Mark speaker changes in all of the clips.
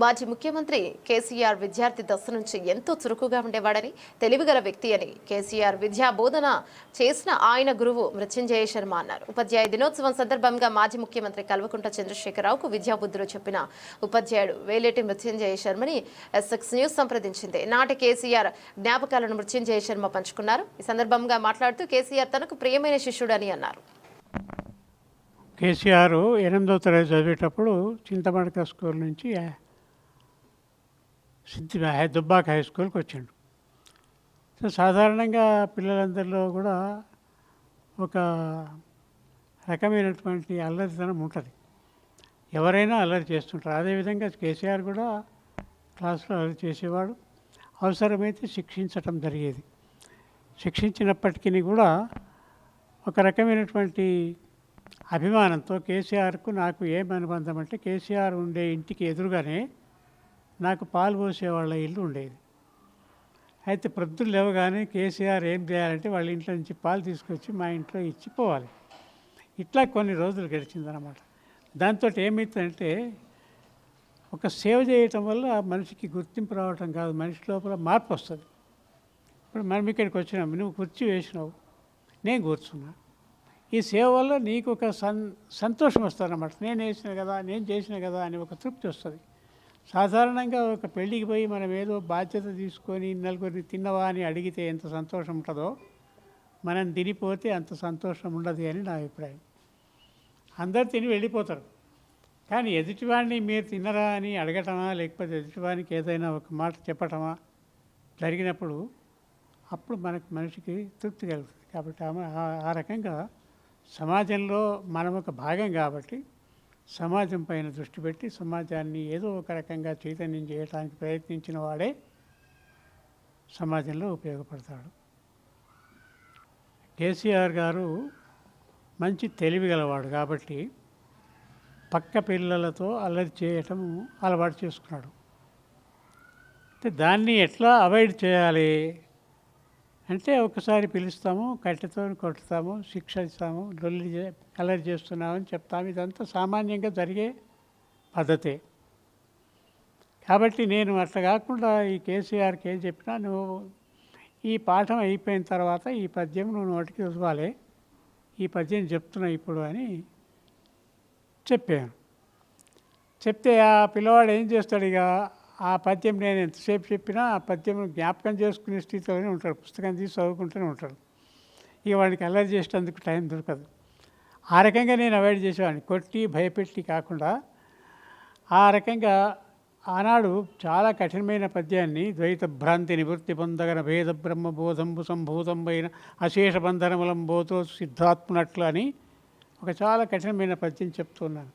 Speaker 1: మాజీ ముఖ్యమంత్రి కేసీఆర్ విద్యార్థి దశ నుంచి ఎంతో చురుకుగా ఉండేవాడని, తెలివిగల వ్యక్తి అని కేసీఆర్ విద్యా బోధన చేసిన ఆయన గురువు మృత్యుంజయ శర్మ అన్నారు. ఉపాధ్యాయ దినోత్సవం సందర్భంగా మాజీ ముఖ్యమంత్రి కల్వకుంట్ల చంద్రశేఖరరావుకు విద్యాబుద్ధులు చెప్పిన ఉపాధ్యాయుడు వేలేటి మృత్యుంజయ శర్మని ఎస్ఎక్స్ న్యూస్ సంప్రదించింది. నాటి కేసీఆర్ జ్ఞాపకాలను మృత్యుంజయ శర్మ పంచుకున్నారు. ఈ సందర్భంగా మాట్లాడుతూ కేసీఆర్ తనకు ప్రియమైన శిష్యుడని అన్నారు.
Speaker 2: కేసీఆర్ 8వ తరగతి చదివేటప్పుడు చింతమడక స్కూల్ నుంచి దుబ్బాక హై స్కూల్కి వచ్చాడు. సో సాధారణంగా పిల్లలందరిలో కూడా ఒక రకమైనటువంటి అల్లరితనం ఉంటుంది. ఎవరైనా అల్లరి చేస్తుంటారు. అదేవిధంగా కేసీఆర్ కూడా క్లాసులో అల్లరి చేసేవాడు. అవసరమైతే శిక్షించటం జరిగేది. శిక్షించినప్పటికీ కూడా ఒక రకమైనటువంటి అభిమానంతో కేసీఆర్కు నాకు ఏం అనుబంధం అంటే, కేసీఆర్ ఉండే ఇంటికి ఎదురుగానే నాకు పాలు పోసేవాళ్ళ ఇల్లు ఉండేది. అయితే ప్రొద్దున లేవగానే కేసీఆర్ ఏం చేయాలంటే వాళ్ళ ఇంట్లో నుంచి పాలు తీసుకొచ్చి మా ఇంట్లో ఇచ్చిపోవాలి. ఇట్లా కొన్ని రోజులు గడిచిందనమాట. దాంతో ఏమవుతుందంటే, ఒక సేవ చేయటం వల్ల మనిషికి గుర్తింపు రావటం కాదు, మనిషి లోపల మార్పు వస్తుంది. ఇప్పుడు మనం ఇక్కడికి వచ్చినాము, నువ్వు కుర్చీ వేసినావు, నేను కూర్చున్నా. ఈ సేవ వల్ల నీకు ఒక సంతోషం వస్తుంది అన్నమాట. నేను వేసిన కదా, నేను చేసిన కదా అని ఒక తృప్తి వస్తుంది. సాధారణంగా ఒక పెళ్ళికి పోయి మనం ఏదో బాధ్యత తీసుకొని నలుగురిని తిన్నవా అని అడిగితే ఎంత సంతోషం ఉంటుందో, మనం తినిపోతే అంత సంతోషం ఉండదు అని నా అభిప్రాయం. అందరు తిని వెళ్ళిపోతారు, కానీ ఎదుటివాడిని మీరు తిన్నరా అని అడగటమా, లేకపోతే ఎదుటివానికి ఏదైనా ఒక మాట చెప్పటమా జరిగినప్పుడు అప్పుడు మనకు మనిషికి తృప్తి కలుగుతుంది. కాబట్టి ఆ రకంగా సమాజంలో మనం ఒక భాగం కాబట్టి సమాజం పైన దృష్టి పెట్టి సమాజాన్ని ఏదో ఒక రకంగా చైతన్యం చేయడానికి ప్రయత్నించిన వాడే సమాజంలో ఉపయోగపడతాడు. కేసీఆర్ గారు మంచి తెలివి గలవాడు కాబట్టి పక్క పిల్లలతో అల్లరి చేయటం అలవాటు చేసుకున్నాడు. అంటే దాన్ని ఎట్లా అవాయిడ్ చేయాలి అంటే, ఒకసారి పిలుస్తాము, కట్టెతో కొట్టుతాము, శిక్ష ఇస్తాము, అల్లరి చేస్తున్నామని చెప్తాము. ఇదంతా సామాన్యంగా జరిగే పద్ధతే. కాబట్టి నేను అట్లా కాకుండా ఈ కేసీఆర్కి ఏం చెప్పినా, నువ్వు ఈ పాఠం అయిపోయిన తర్వాత ఈ పద్యం నువ్వు నోటికి చదవాలి, ఈ పద్యం చెప్తున్నా ఇప్పుడు అని చెప్పాను. చెప్తే ఆ పిల్లవాడు ఏం చేస్తాడు, ఇక ఆ పద్యం నేను ఎంతసేపు చెప్పినా ఆ పద్యం జ్ఞాపకం చేసుకునే స్థితిలోనే ఉంటాడు. పుస్తకం తీసి చదువుకుంటూనే ఉంటాడు. ఇక వాడికి అల్లరి చేసేందుకు టైం దొరకదు. ఆ రకంగా నేను అవాయిడ్ చేసేవాడిని, కొట్టి భయపెట్టి కాకుండా. ఆ రకంగా ఆనాడు చాలా కఠినమైన పద్యాన్ని, ద్వైత భ్రాంతి నివృత్తి పొందగన భేద బ్రహ్మబోధంబు సంభూతంబైన అశేష బంధనములంబోతో సిద్ధాత్మనట్లు అని ఒక చాలా కఠినమైన పద్యం చెప్తున్నాను.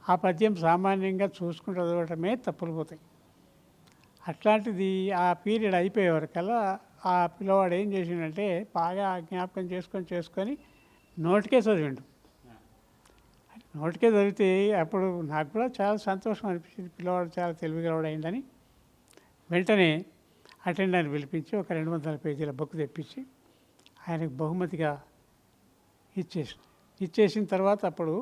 Speaker 2: ఆ పద్యం సామాన్యంగా చూసుకుంటూ చదవటమే తప్పులు పోతాయి. అట్లాంటిది ఆ పీరియడ్ అయిపోయే వరకల్లా ఆ పిల్లవాడు ఏం చేసిండంటే, బాగా జ్ఞాపకం చేసుకొని నోటికే చదివిండు. నోటికే చదివితే అప్పుడు నాకు కూడా చాలా సంతోషం అనిపించింది, పిల్లవాడు చాలా తెలివిగలవాడు అయిందని. వెంటనే అటెండర్ని పిలిపించి ఒక 200 పేజీల బుక్ తెప్పించి ఆయనకు బహుమతిగా ఇచ్చేసిన తర్వాత అప్పుడు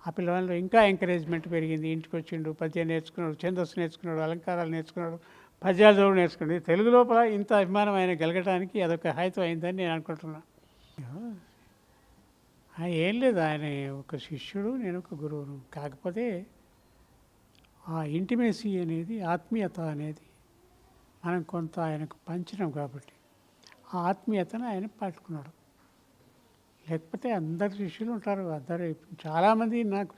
Speaker 2: ఆ పిల్లవాళ్ళలో ఇంకా ఎంకరేజ్మెంట్ పెరిగింది. ఇంటికి వచ్చిండు, పద్యం నేర్చుకున్నాడు, ఛందస్సు నేర్చుకున్నాడు, అలంకారాలు నేర్చుకున్నాడు, పద్యాలు చదువు నేర్చుకున్నాడు. తెలుగు లోపల ఇంత అభిమానం ఆయన కలగటానికి అదొక హాయితం అయిందని నేను అనుకుంటున్నాను. ఏం లేదు, ఆయన ఒక శిష్యుడు, నేను ఒక గురువును. కాకపోతే ఆ ఇంటిమేసీ అనేది, ఆత్మీయత అనేది మనం కొంత ఆయనకు పంచినాం కాబట్టి ఆ ఆత్మీయతను ఆయన పట్టుకున్నాడు. లేకపోతే అందరు శిష్యులు ఉంటారు, చాలామంది నాకు